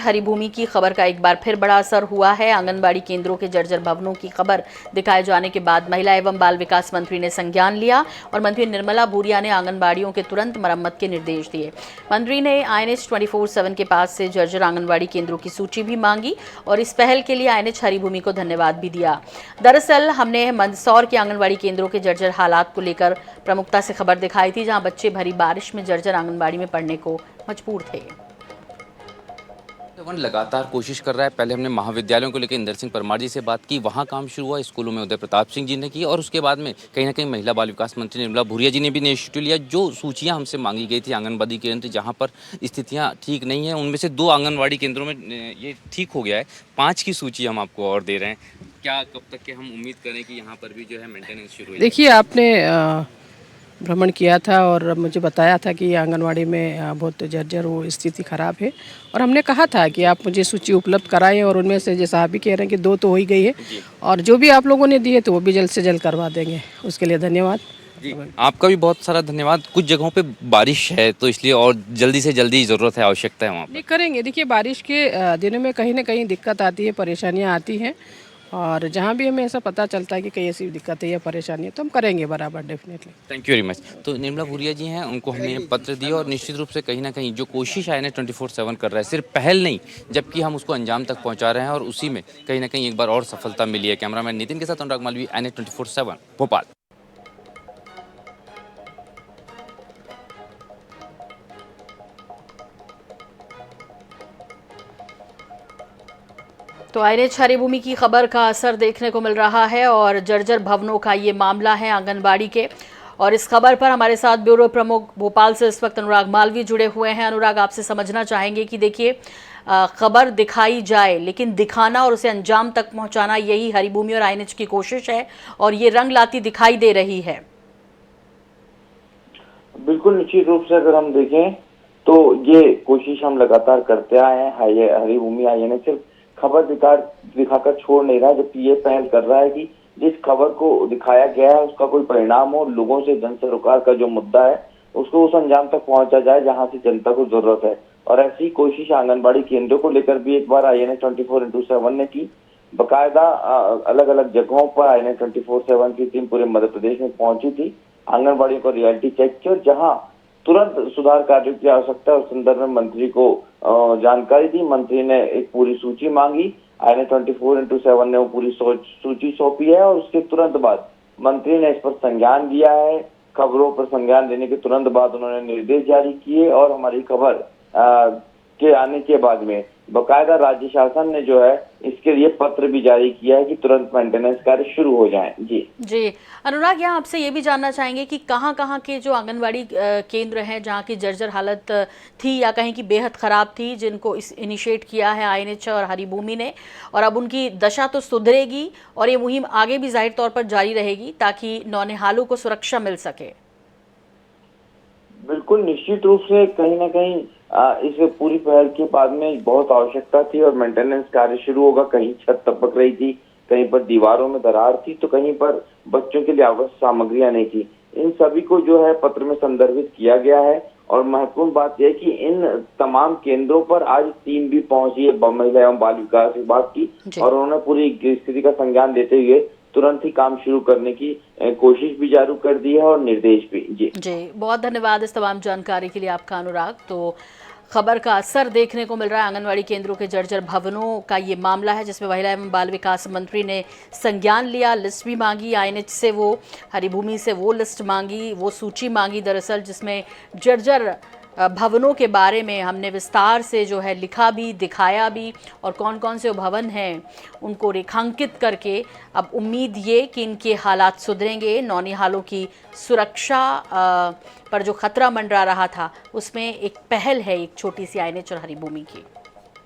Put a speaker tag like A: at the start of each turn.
A: हरिभूमि की खबर का एक बार फिर बड़ा असर हुआ है। आंगनबाड़ी केंद्रों के जर्जर भवनों की खबर दिखाए जाने के बाद महिला एवं बाल विकास मंत्री ने संज्ञान लिया और मंत्री निर्मला भूरिया ने आंगनबाड़ियों के तुरंत मरम्मत के निर्देश दिए। मंत्री ने INH 24/7 के पास से जर्जर आंगनबाड़ी केंद्रों की सूची भी मांगी और इस पहल के लिए INH हरिभूमि को धन्यवाद भी दिया। दरअसल हमने मंदसौर के आंगनबाड़ी केंद्रों के जर्जर हालात को लेकर प्रमुखता से खबर दिखाई थी, जहां बच्चे भरी बारिश में जर्जर आंगनबाड़ी में पढ़ने को मजबूर थे।
B: लगातार कोशिश कर रहा है। पहले हमने महाविद्यालयों को लेकर इंदर सिंह परमार जी से बात की, वहाँ काम शुरू हुआ। स्कूलों में उदय प्रताप सिंह जी ने की और उसके बाद में कहीं ना कहीं महिला बाल विकास मंत्री निर्मला भूरिया जी ने भी इनिशिएटिव लिया। जो सूचियाँ हमसे मांगी गई थी आंगनबाड़ी केंद्र जहाँ पर स्थितियाँ ठीक नहीं है, उनमें से 2 आंगनबाड़ी केंद्रों में ये ठीक हो गया है। 5 की सूची हम आपको और दे रहे हैं। क्या कब तक के हम उम्मीद करें कि यहाँ पर भी जो है मेंटेनेंस शुरू हो जाए?
C: देखिए, आपने भ्रमण किया था और मुझे बताया था कि आंगनवाड़ी में बहुत जर्जर वो स्थिति ख़राब है और हमने कहा था कि आप मुझे सूची उपलब्ध कराएं और उनमें से जैसा आप भी कह रहे हैं कि 2 तो हो ही गई है और जो भी आप लोगों ने दिए तो वो भी जल्द से जल्द करवा देंगे। उसके लिए धन्यवाद
B: जी, आपका भी बहुत सारा धन्यवाद। कुछ जगहों पे बारिश है तो इसलिए और जल्दी से जल्दी ज़रूरत है, आवश्यकता है वहाँ पर।
C: नहीं करेंगे। देखिए, बारिश के दिनों में कहीं ना कहीं दिक्कत आती है, परेशानियाँ आती हैं और जहाँ भी हमें ऐसा पता चलता है कि कहीं ऐसी दिक्कत है या परेशानी है तो हम करेंगे बराबर, definitely.
B: Thank you very much. तो निर्मला भूरिया जी हैं, उनको हमने पत्र दिया और निश्चित रूप से कहीं ना कहीं जो कोशिश INH 24/7 कर रहा है, सिर्फ पहल नहीं जबकि हम उसको अंजाम तक पहुंचा रहे हैं और उसी में कहीं ना कहीं एक बार और सफलता मिली है। कैमरामैन नितिन के साथ अनुराग मालवी, INH 24/7 भोपाल।
A: तो INH हरिभूमि की खबर का असर देखने को मिल रहा है और जर्जर भवनों का ये मामला है आंगनबाड़ी के। और इस खबर पर हमारे साथ ब्यूरो प्रमुख भोपाल से इस वक्त अनुराग मालवी जुड़े हुए हैं। अनुराग, आपसे समझना चाहेंगे कि देखिए, खबर दिखाई जाए लेकिन दिखाना और उसे अंजाम तक पहुंचाना, यही हरिभूमि और INH की कोशिश है और ये रंग लाती दिखाई दे रही है।
D: बिल्कुल, निश्चित रूप से अगर हम देखें तो ये कोशिश हम लगातार करते आए हैं। हरिभूमि INH सिर्फ खबर दिखाकर छोड़ नहीं रहा, जबकि ये पहल कर रहा है कि जिस खबर को दिखाया गया है उसका कोई परिणाम हो, लोगों से जन सरोकार का जो मुद्दा है उसको उस अंजाम तक पहुंचा जाए जहां से जनता को जरूरत है। और ऐसी कोशिश आंगनबाड़ी केंद्रों को लेकर भी एक बार INH 24/7 ने की। बाकायदा अलग अलग जगहों पर INH 24/7 की टीम पूरे मध्य प्रदेश में पहुंची थी, आंगनबाड़ियों को रियलिटी चेक की और जहां तुरंत सुधार कार्यों की आवश्यकता है उस संदर्भ में मंत्री को जानकारी दी। मंत्री ने एक पूरी सूची मांगी, INH 24/7 ने वो पूरी सूची सौंपी है और उसके तुरंत बाद मंत्री ने इस पर संज्ञान लिया है। खबरों पर संज्ञान लेने के तुरंत बाद उन्होंने निर्देश जारी किए और हमारी खबर के आने के बाद में बकायदा राज्य शासन ने जो है इसके लिए पत्र भी जारी किया है कि तुरंत मेंटेनेंस कार्य शुरू हो जाएं। जी
A: अनुराग, यहाँ आपसे ये भी जानना चाहेंगे कि कहाँ के जो आंगनबाड़ी केंद्र हैं जहाँ की जर्जर हालत थी या कहीं की बेहद ख़राब थी, जिनको इस इनिशिएट किया है INH और हरिभूमि ने, और अब उनकी दशा तो सुधरेगी और ये मुहिम आगे भी जाहिर तौर पर जारी रहेगी ताकि नौनिहालों को सुरक्षा मिल सके।
D: बिल्कुल, निश्चित रूप से कहीं ना कहीं इस पूरी पहल के बाद में बहुत आवश्यकता थी और मेंटेनेंस कार्य शुरू होगा। कहीं छत टपक रही थी, कहीं पर दीवारों में दरार थी, तो कहीं पर बच्चों के लिए आवश्यक सामग्रियां नहीं थी। इन सभी को जो है पत्र में संदर्भित किया गया है और महत्वपूर्ण बात यह है कि इन तमाम केंद्रों पर आज टीम भी पहुंची है महिला एवं बाल विकास विभाग की और उन्होंने पूरी स्थिति का संज्ञान लेते हुए तुरंत ही काम शुरू करने की कोशिश भी जारी कर दी है और निर्देश भी। जी,
A: बहुत धन्यवाद इस तमाम जानकारी के लिए आपका अनुराग। तो खबर का असर देखने को मिल रहा है आंगनवाड़ी केंद्रों के जर्जर भवनों का ये मामला है, जिसमें महिला एवं बाल विकास मंत्री ने संज्ञान लिया, लिस्ट भी मांगी INH से, वो हरिभूमि से वो लिस्ट मांगी, वो सूची मांगी दरअसल, जिसमें जर्जर भवनों के बारे में हमने विस्तार से जो है लिखा भी, दिखाया भी और कौन कौन से भवन हैं उनको रेखांकित करके अब उम्मीद ये कि इनके हालात सुधरेंगे। नौनिहालों की सुरक्षा पर जो खतरा मंडरा रहा था उसमें एक पहल है एक छोटी सी INH और हरिभूमि की।